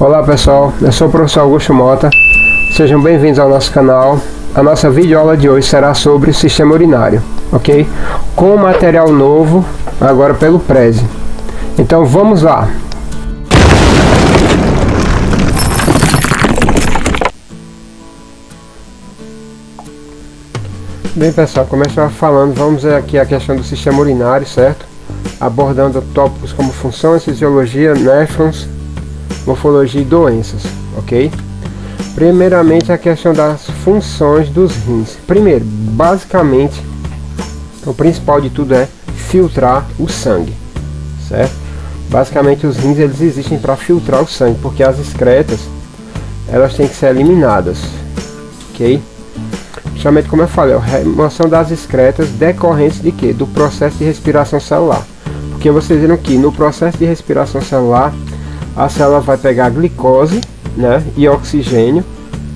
Olá pessoal, eu sou o professor Augusto Mota, sejam bem-vindos ao nosso canal. A nossa videoaula de hoje será sobre o sistema urinário, ok? Com material novo, agora pelo Prezi. Então vamos lá! Bem pessoal, como eu estava falando, vamos ver aqui a questão do sistema urinário, certo? Abordando tópicos como funções, fisiologia, néfrons, morfologia e doenças, ok? Primeiramente a questão das funções dos rins. Primeiro, basicamente, o principal de tudo é filtrar o sangue, certo? Basicamente os rins eles existem para filtrar o sangue, porque as excretas elas têm que ser eliminadas, ok? Justamente como eu falei, a remoção das excretas decorrentes de quê? Do processo de respiração celular. Porque vocês viram que no processo de respiração celular a célula vai pegar glicose, né, e oxigênio,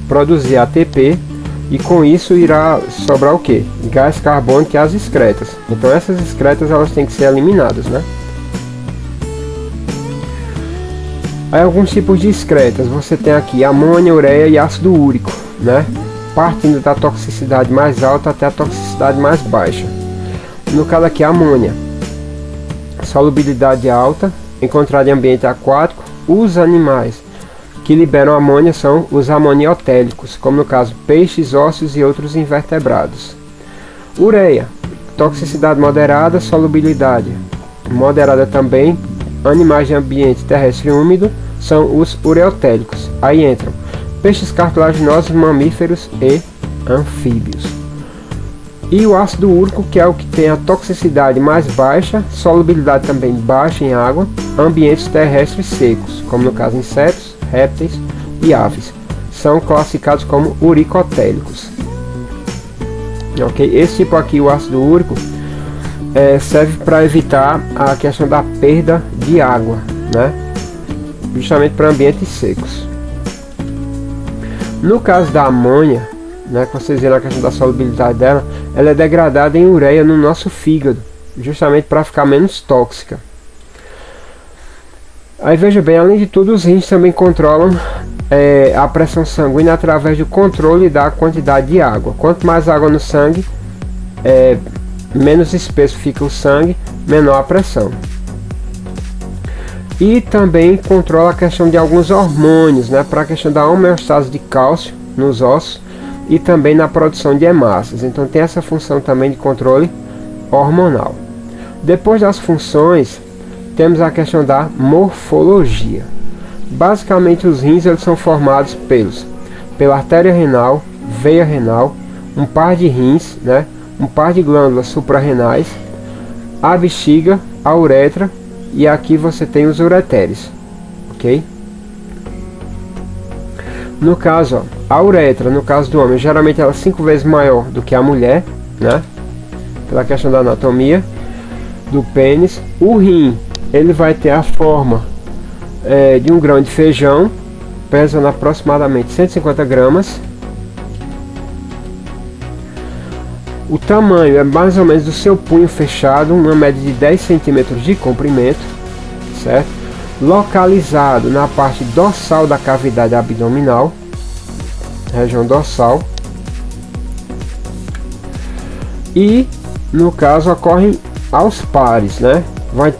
produzir ATP, e com isso irá sobrar o que? Gás carbônico e as excretas. Então essas excretas elas têm que ser eliminadas, né? Aí alguns tipos de excretas, você tem aqui amônia, ureia e ácido úrico, né? Partindo da toxicidade mais alta até a toxicidade mais baixa. No caso aqui a amônia, solubilidade alta, encontrada em ambiente aquático. Os animais que liberam amônia são os amoniotélicos, como no caso peixes, ossos e outros invertebrados. Ureia, toxicidade moderada, solubilidade moderada também. Animais de ambiente terrestre úmido são os ureotélicos. Aí entram peixes cartilaginosos, mamíferos e anfíbios. E o ácido úrico, que é o que tem a toxicidade mais baixa, solubilidade também baixa em água, ambientes terrestres secos, como no caso insetos, répteis e aves. São classificados como uricotélicos. Ok? Esse tipo aqui, o ácido úrico, serve para evitar a questão da perda de água, né? Justamente para ambientes secos. No caso da amônia, né, que vocês viram a questão da solubilidade dela, ela é degradada em ureia no nosso fígado, justamente para ficar menos tóxica. Aí veja bem, além de tudo, os rins também controlam a pressão sanguínea através do controle da quantidade de água. Quanto mais água no sangue, menos espesso fica o sangue, menor a pressão. E também controla a questão de alguns hormônios, né, para a questão da homeostase de cálcio nos ossos e também na produção de hemácias. Então tem essa função também de controle hormonal. Depois das funções, temos a questão da morfologia. Basicamente os rins eles são formados pela artéria renal, veia renal, um par de rins, né, um par de glândulas suprarrenais, a bexiga, a uretra, e aqui você tem os ureteres, ok? No caso, ó, a uretra, no caso do homem, geralmente ela é 5 vezes maior do que a mulher, né? Pela questão da anatomia do pênis. O rim, ele vai ter a forma de um grão de feijão, pesando aproximadamente 150 gramas. O tamanho é mais ou menos do seu punho fechado, uma média de 10 centímetros de comprimento, certo? Localizado na parte dorsal da cavidade abdominal, região dorsal, e no caso ocorrem aos pares, né? Vai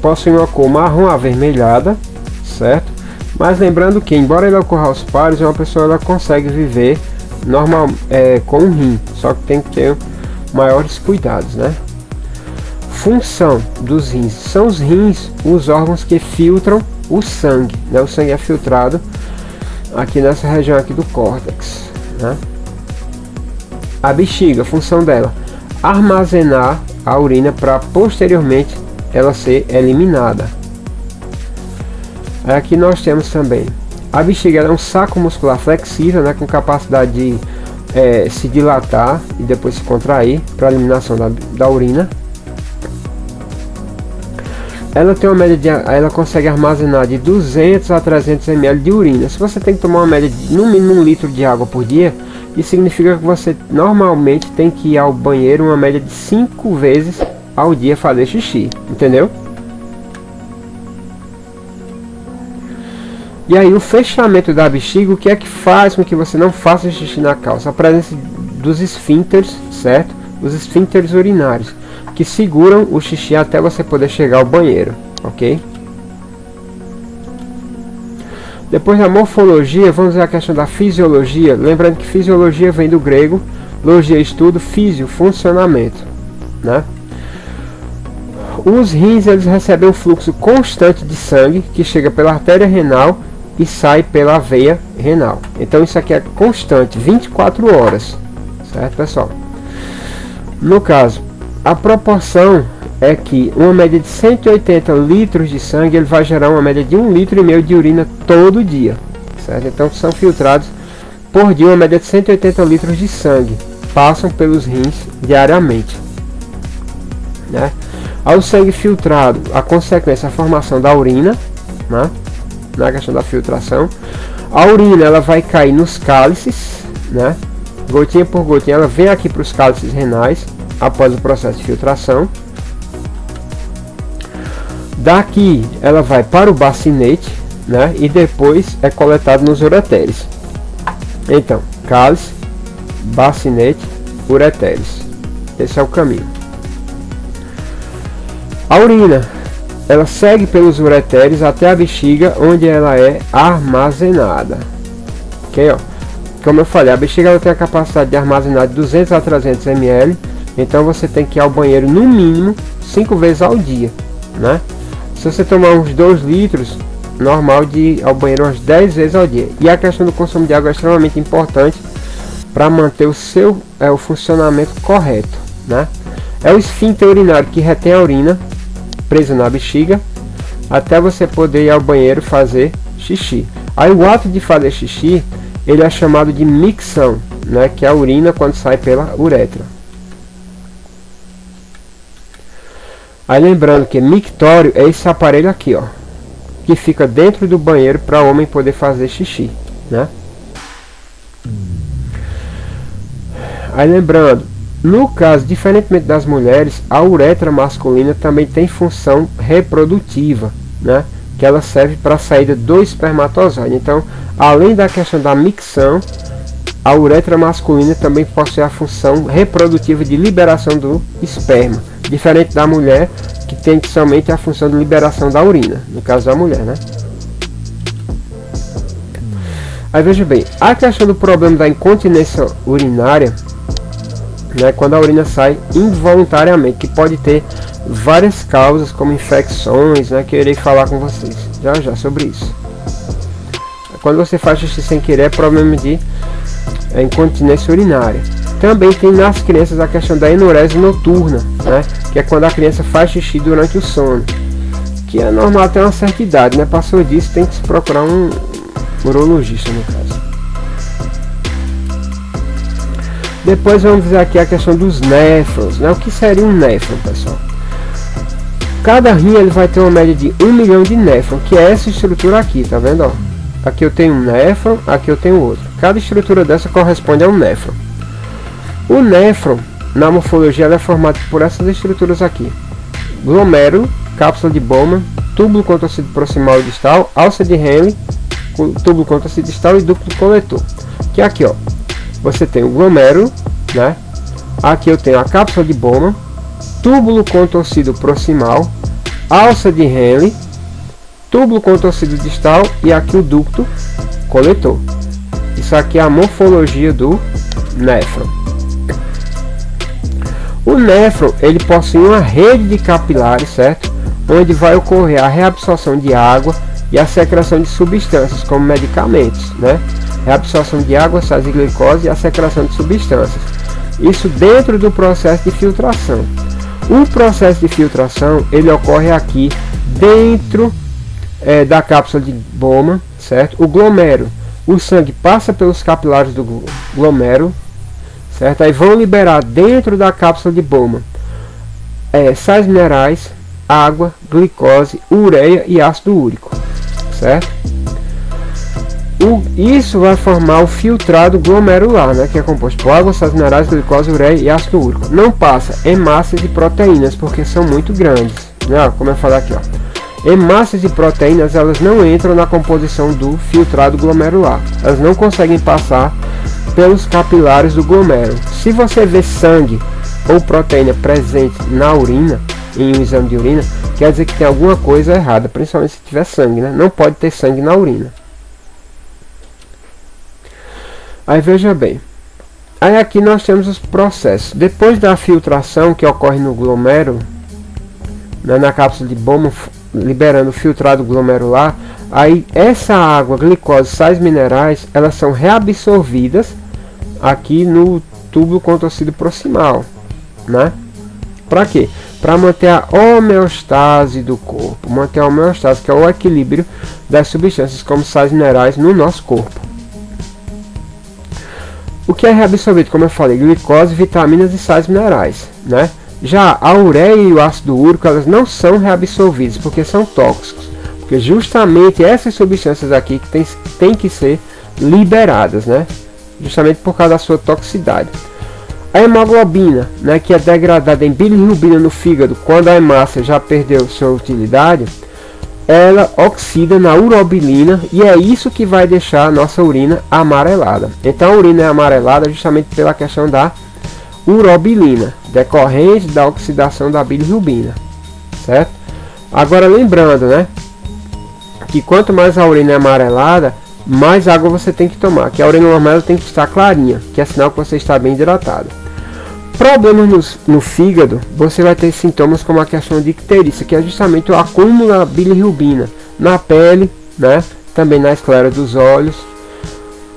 possuir uma cor marrom avermelhada, certo? Mas lembrando que embora ele ocorra aos pares, uma pessoa ela consegue viver normal com um rim, só que tem que ter maiores cuidados, né? Função dos rins: são os rins os órgãos que filtram o sangue, né? O sangue é filtrado aqui nessa região aqui do córtex, né? A bexiga, a função dela: armazenar a urina para posteriormente ela ser eliminada. Aqui nós temos também a bexiga, ela é um saco muscular flexível, né, com capacidade de se dilatar e depois se contrair para a eliminação da urina. Ela tem uma média ela consegue armazenar de 200 a 300 ml de urina. Se você tem que tomar uma média de no mínimo 1 litro de água por dia, isso significa que você normalmente tem que ir ao banheiro uma média de 5 vezes ao dia fazer xixi, entendeu? E aí o fechamento da bexiga, o que é que faz com que você não faça xixi na calça? A presença dos esfíncteres, certo? Os esfíncteres urinários, que seguram o xixi até você poder chegar ao banheiro, ok? Depois da morfologia, vamos ver a questão da fisiologia. Lembrando que fisiologia vem do grego, logia estudo, físio, funcionamento, né? Os rins, eles recebem um fluxo constante de sangue que chega pela artéria renal e sai pela veia renal. Então isso aqui é constante, 24 horas, certo, pessoal? No caso, a proporção é que uma média de 180 litros de sangue, ele vai gerar uma média de 1,5 litro de urina todo dia, certo? Então são filtrados por dia uma média de 180 litros de sangue, passam pelos rins diariamente, né? Ao sangue filtrado, a consequência é a formação da urina, né? Na questão da filtração, a urina ela vai cair nos cálices, né? Gotinha por gotinha, ela vem aqui para os cálices renais após o processo de filtração. Daqui ela vai para o bacinete, né? E depois é coletado nos ureteres. Então, cálice, bacinete, ureteres. Esse é o caminho. A urina ela segue pelos ureteres até a bexiga, onde ela é armazenada. Ok, ó. Como eu falei, a bexiga ela tem a capacidade de armazenar de 200 a 300 ml. Então você tem que ir ao banheiro no mínimo 5 vezes ao dia, né? Se você tomar uns 2 litros, normal de ir ao banheiro umas 10 vezes ao dia. E a questão do consumo de água é extremamente importante para manter o funcionamento correto, né? É o esfíncter urinário que retém a urina presa na bexiga até você poder ir ao banheiro fazer xixi. Aí o ato de fazer xixi, ele é chamado de micção, né? Que é a urina quando sai pela uretra. Aí lembrando que mictório é esse aparelho aqui, ó, que fica dentro do banheiro para o homem poder fazer xixi, né? Aí lembrando, no caso, diferentemente das mulheres, a uretra masculina também tem função reprodutiva, né? Que ela serve para a saída do espermatozoide. Então, além da questão da micção, a uretra masculina também possui a função reprodutiva de liberação do esperma, diferente da mulher, que tem somente a função de liberação da urina, no caso da mulher, né? Aí veja bem, a questão do problema da incontinência urinária, né, quando a urina sai involuntariamente, que pode ter várias causas, como infecções, né, que eu irei falar com vocês já sobre isso. Quando você faz xixi sem querer, é problema de incontinência urinária. Também tem nas crianças a questão da enurese noturna, né, que é quando a criança faz xixi durante o sono, que é normal até uma certa idade, né? Passou disso, tem que se procurar um urologista, no caso. Depois vamos ver aqui a questão dos néfrons, né? O que seria um néfron, pessoal? Cada rim ele vai ter uma média de 1 milhão de néfrons, que é essa estrutura aqui, tá vendo? Ó? Aqui eu tenho um néfron, aqui eu tenho outro. Cada estrutura dessa corresponde a um néfron. O néfron, na morfologia, ela é formado por essas estruturas aqui: glomérulo, cápsula de Bowman, túbulo contorcido proximal e distal, alça de Henle, túbulo contorcido distal e ducto coletor. Que aqui, ó, você tem o glomérulo, né? Aqui eu tenho a cápsula de Bowman, túbulo contorcido proximal, alça de Henle, túbulo contorcido distal e aqui o ducto coletor. Isso aqui é a morfologia do néfron. O néfron ele possui uma rede de capilares, certo? Onde vai ocorrer a reabsorção de água e a secreção de substâncias como medicamentos, né? Reabsorção de água, sais e glicose e a secreção de substâncias. Isso dentro do processo de filtração. O processo de filtração ele ocorre aqui dentro da cápsula de Bowman, certo? O glomérulo, o sangue passa pelos capilares do glomérulo, certo? Aí vão liberar dentro da cápsula de Bowman sais minerais, água, glicose, ureia e ácido úrico, certo? Isso vai formar o filtrado glomerular, né, que é composto por água, sais minerais, glicose, ureia e ácido úrico. Não passa hemácias e proteínas porque são muito grandes, né? Como eu falei aqui, ó. Hemácias e proteínas, elas não entram na composição do filtrado glomerular. Elas não conseguem passar pelos capilares do glomérulo. Se você vê sangue ou proteína presente na urina, em um exame de urina, quer dizer que tem alguma coisa errada, principalmente se tiver sangue, né? Não pode ter sangue na urina. Aí veja bem, aí aqui nós temos os processos. Depois da filtração que ocorre no glomérulo, né, na cápsula de Bowman, liberando o filtrado glomerular, aí essa água, glicose, sais minerais, elas são reabsorvidas aqui no túbulo contorcido proximal, né? Para quê? Para manter a homeostase do corpo, manter a homeostase, que é o equilíbrio das substâncias como sais minerais no nosso corpo. O que é reabsorvido, como eu falei, glicose, vitaminas e sais minerais, né? Já a ureia e o ácido úrico, elas não são reabsorvidas porque são tóxicos, porque justamente essas substâncias aqui que tem que ser liberadas, né? Justamente por causa da sua toxicidade. A hemoglobina, né, que é degradada em bilirrubina no fígado quando a hemácia já perdeu sua utilidade, ela oxida na urobilina e é isso que vai deixar a nossa urina amarelada. Então a urina é amarelada justamente pela questão da urobilina, decorrente da oxidação da bilirrubina, certo? Agora lembrando, né, que quanto mais a urina é amarelada, mais água você tem que tomar, que a urina normal tem que estar clarinha, que é sinal que você está bem hidratado. Problemas no fígado, você vai ter sintomas como a questão de icterícia, que é justamente o acúmulo da bilirrubina na pele, né, também na esclera dos olhos.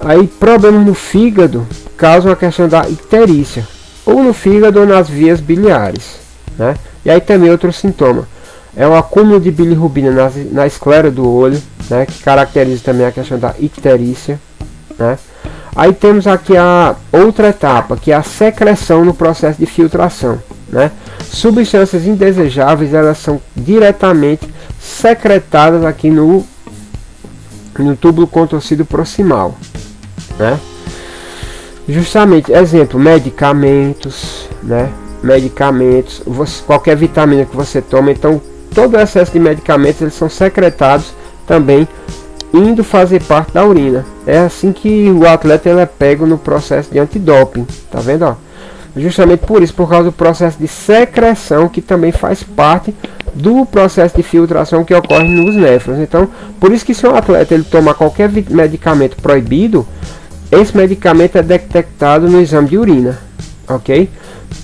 Aí problemas no fígado causam a questão da icterícia, ou no fígado ou nas vias biliares, né? E aí também outro sintoma é o acúmulo de bilirrubina na esclera do olho, né, que caracteriza também a questão da icterícia, né? Aí temos aqui a outra etapa, que é a secreção no processo de filtração, né? Substâncias indesejáveis, elas são diretamente secretadas aqui no túbulo contorcido proximal, né? Justamente, exemplo, medicamentos, né? Medicamentos, qualquer vitamina que você toma, então todo o excesso de medicamentos, eles são secretados também, indo fazer parte da urina. É assim que o atleta ele é pego no processo de antidoping, tá vendo, ó? Justamente por isso, por causa do processo de secreção, que também faz parte do processo de filtração que ocorre nos néfrons. Então, por isso que se um atleta ele tomar qualquer medicamento proibido, esse medicamento é detectado no exame de urina, ok?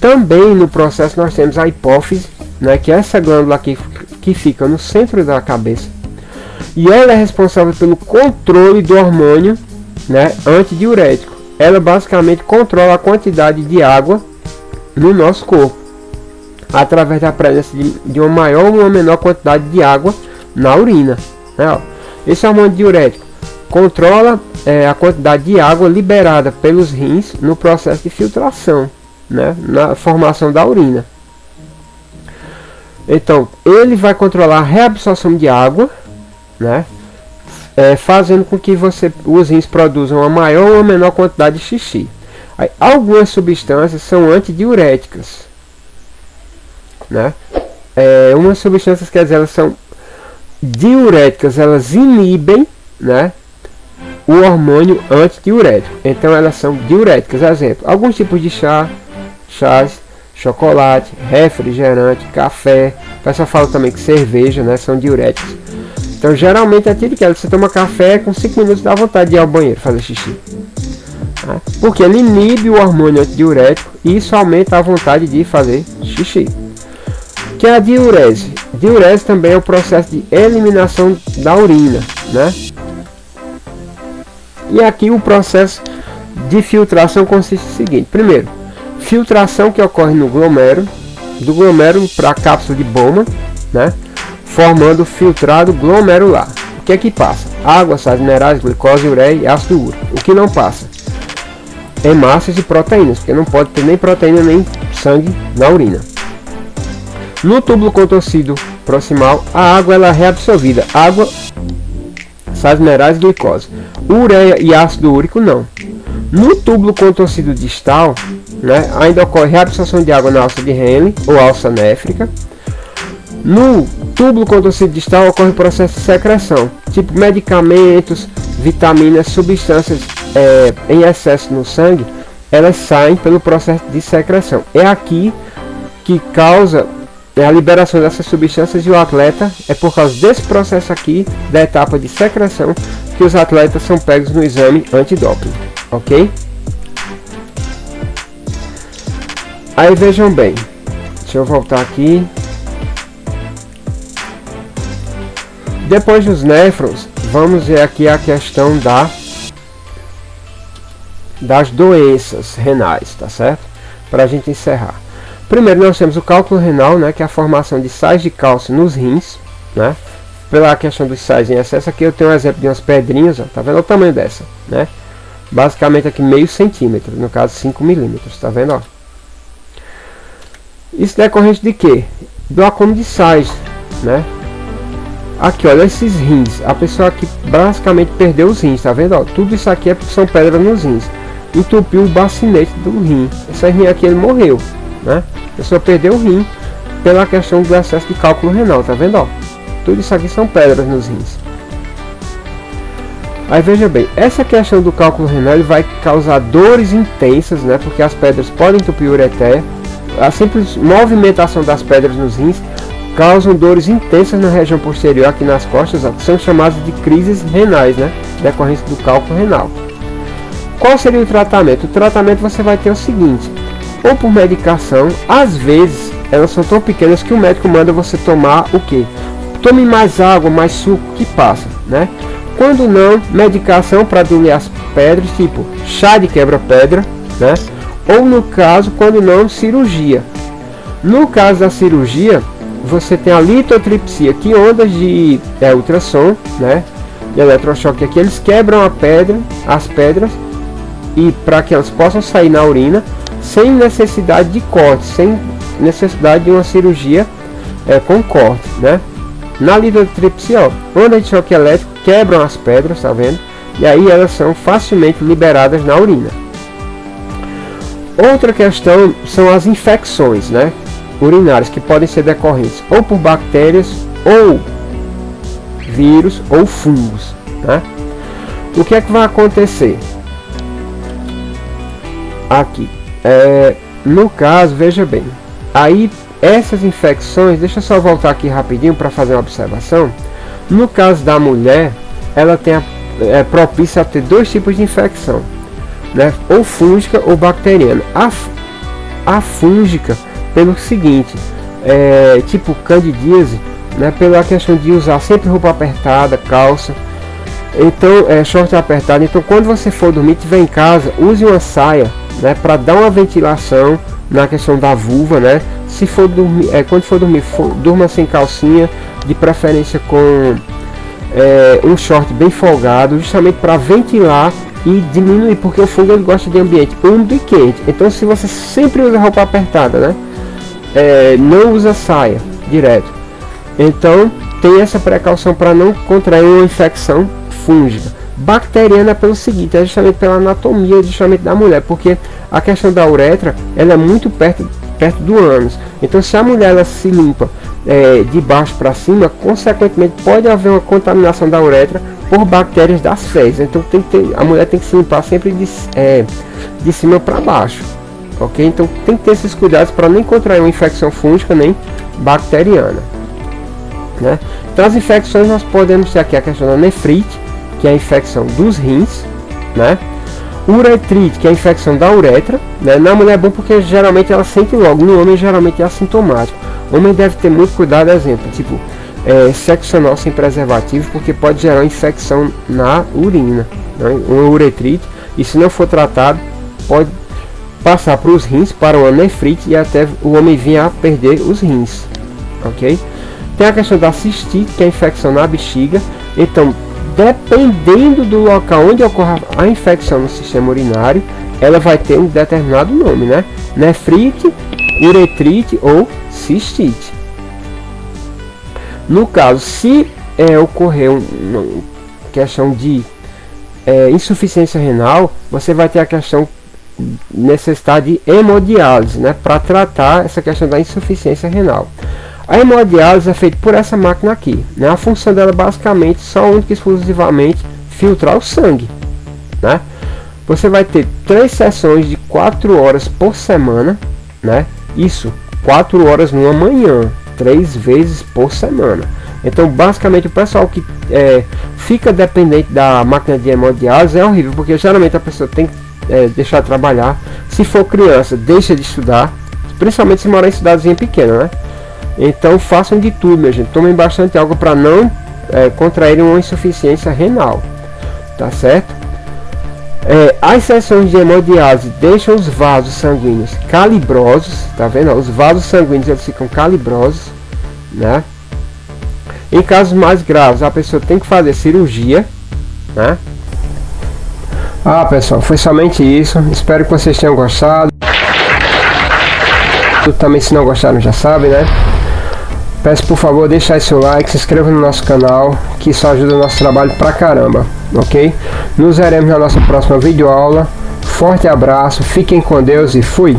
Também no processo nós temos a hipófise, né, que é essa glândula aqui que fica no centro da cabeça, e ela é responsável pelo controle do hormônio, né, antidiurético. Ela basicamente controla a quantidade de água no nosso corpo, através da presença de uma maior ou uma menor quantidade de água na urina, né, ó. Esse hormônio diurético controla a quantidade de água liberada pelos rins no processo de filtração, né, na formação da urina. Então, ele vai controlar a reabsorção de água, né, fazendo com que os rins produzam uma maior ou menor quantidade de xixi. Aí, algumas substâncias são antidiuréticas, né? Umas substâncias, quer dizer, elas são diuréticas, elas inibem, né, o hormônio antidiurético. Então elas são diuréticas. Exemplo, alguns tipos de chás, chocolate, refrigerante, café. O pessoal fala também que cerveja, né, são diuréticos. Então geralmente é aquilo que você toma café, com 5 minutos dá vontade de ir ao banheiro fazer xixi, né? Porque ele inibe o hormônio antidiurético e isso aumenta a vontade de fazer xixi. Que é a diurese. Diurese também é o processo de eliminação da urina, né? E aqui o processo de filtração consiste no seguinte: primeiro, filtração que ocorre no glomérulo, do glomérulo para a cápsula de Bowman, né, formando o filtrado glomerular. O que é que passa? Água, sais minerais, glicose, ureia e ácido úrico. O que não passa? Hemácias e proteínas, porque não pode ter nem proteína nem sangue na urina. No túbulo contorcido proximal, a água ela é reabsorvida. Água, sais minerais e glicose. Ureia e ácido úrico não. No túbulo contorcido distal, né, ainda ocorre reabsorção de água na alça de Henle ou alça néfrica. No túbulo contorcido distal ocorre o processo de secreção, tipo medicamentos, vitaminas, substâncias em excesso no sangue, elas saem pelo processo de secreção. É aqui que causa a liberação dessas substâncias e o atleta, é por causa desse processo aqui, da etapa de secreção, que os atletas são pegos no exame antidoping, ok? Aí vejam bem, deixa eu voltar aqui. Depois dos néfrons, vamos ver aqui a questão das doenças renais, tá certo? Para a gente encerrar. Primeiro nós temos o cálculo renal, né, que é a formação de sais de cálcio nos rins, né? Pela questão dos sais em excesso, aqui eu tenho um exemplo de umas pedrinhas, ó, tá vendo o tamanho dessa, né? Basicamente aqui meio centímetro, no caso 5 milímetros, tá vendo, ó? Isso decorrente de quê? Do acúmulo de sais, né? Aqui, olha esses rins, a pessoa aqui basicamente perdeu os rins, tá vendo, ó? Tudo isso aqui são pedras nos rins, entupiu o bacinete do rim, esse rim aqui ele morreu, né? A pessoa perdeu o rim pela questão do excesso de cálculo renal, tá vendo, ó? Tudo isso aqui são pedras nos rins. Aí veja bem, essa questão do cálculo renal ele vai causar dores intensas, né? Porque as pedras podem entupir a ureter. A simples movimentação das pedras nos rins causam dores intensas na região posterior, aqui nas costas, ó, que são chamadas de crises renais, né? Decorrência do cálculo renal. Qual seria o tratamento? O tratamento você vai ter o seguinte: ou por medicação, às vezes elas são tão pequenas que o médico manda você tomar o que? Tome mais água, mais suco que passa, né? Quando não, medicação para diluir as pedras, tipo chá de quebra-pedra, né? Ou no caso, quando não, cirurgia. No caso da cirurgia, você tem a litotripsia, que ondas de ultrassom, né? De eletrochoque aqui, eles quebram as pedras, e para que elas possam sair na urina, sem necessidade de corte, sem necessidade de uma cirurgia com corte, né? Na litotripsia, ó, ondas de choque elétrico quebram as pedras, tá vendo? E aí elas são facilmente liberadas na urina. Outra questão são as infecções, né, urinárias, que podem ser decorrentes ou por bactérias, ou vírus, ou fungos, né? O que é que vai acontecer? Aqui, no caso, veja bem, aí essas infecções, deixa eu só voltar aqui rapidinho para fazer uma observação. No caso da mulher, ela tem propícia a ter dois tipos de infecção, né? Ou fúngica ou bacteriana. A fúngica, pelo seguinte, tipo candidíase, né? Pela questão de usar sempre roupa apertada, calça, então short apertado. Então quando você for dormir, tiver em casa, use uma saia, né? Para dar uma ventilação na questão da vulva, né? Se for dormir, quando for dormir, durma sem calcinha, de preferência com um short bem folgado, justamente para ventilar e diminuir, porque o fungo ele gosta de ambiente úmido e quente. Então se você sempre usa roupa apertada, né? Não usa saia direto, então tem essa precaução para não contrair uma infecção fúngica. Bacteriana pelo seguinte, é justamente pela anatomia justamente da mulher, porque a questão da uretra ela é muito perto do ânus. Então se a mulher ela se limpa de baixo para cima, consequentemente pode haver uma contaminação da uretra por bactérias das fezes. Então a mulher tem que se limpar sempre de cima para baixo, ok? Então tem que ter esses cuidados para nem contrair uma infecção fúngica nem bacteriana, né? Então as infecções nós podemos ter aqui a questão da nefrite, que é a infecção dos rins, né? Uretrite, que é a infecção da uretra, né? Na mulher é bom porque geralmente ela sente logo, no homem geralmente é assintomático. O homem deve ter muito cuidado, exemplo, tipo sexo anal sem preservativo, porque pode gerar infecção na urina, né? Uma uretrite, e se não for tratado, pode passar para os rins, para uma nefrite, e até o homem vir a perder os rins, ok? Tem a questão da cistite, que é a infecção na bexiga. Então, dependendo do local onde ocorre a infecção no sistema urinário, ela vai ter um determinado nome, né? Nefrite, uretrite ou cistite. No caso, se ocorrer uma questão de insuficiência renal, você vai ter a questão necessidade de hemodiálise, né? Para tratar essa questão da insuficiência renal. A hemodiálise é feita por essa máquina aqui, né? A função dela basicamente só única e exclusivamente filtrar o sangue, né? Você vai ter 3 sessões de 4 horas por semana, né? Isso, 4 horas numa manhã, 3 vezes por semana. Então basicamente o pessoal que fica dependente da máquina de hemodiálise é horrível, porque geralmente a pessoa tem que deixar de trabalhar. Se for criança, deixa de estudar, principalmente se morar em cidadezinha pequena, né? Então façam de tudo, minha gente. Tomem bastante água para não contraírem uma insuficiência renal, tá certo? As sessões de hemodiálise deixam os vasos sanguíneos calibrosos, tá vendo? Os vasos sanguíneos eles ficam calibrosos, né? Em casos mais graves, a pessoa tem que fazer cirurgia, né? Pessoal, foi somente isso. Espero que vocês tenham gostado. Também, se não gostaram, já sabem, né? Peço por favor, deixar seu like, se inscreva no nosso canal, que isso ajuda o nosso trabalho pra caramba, ok? Nos veremos na nossa próxima videoaula. Forte abraço, fiquem com Deus e fui!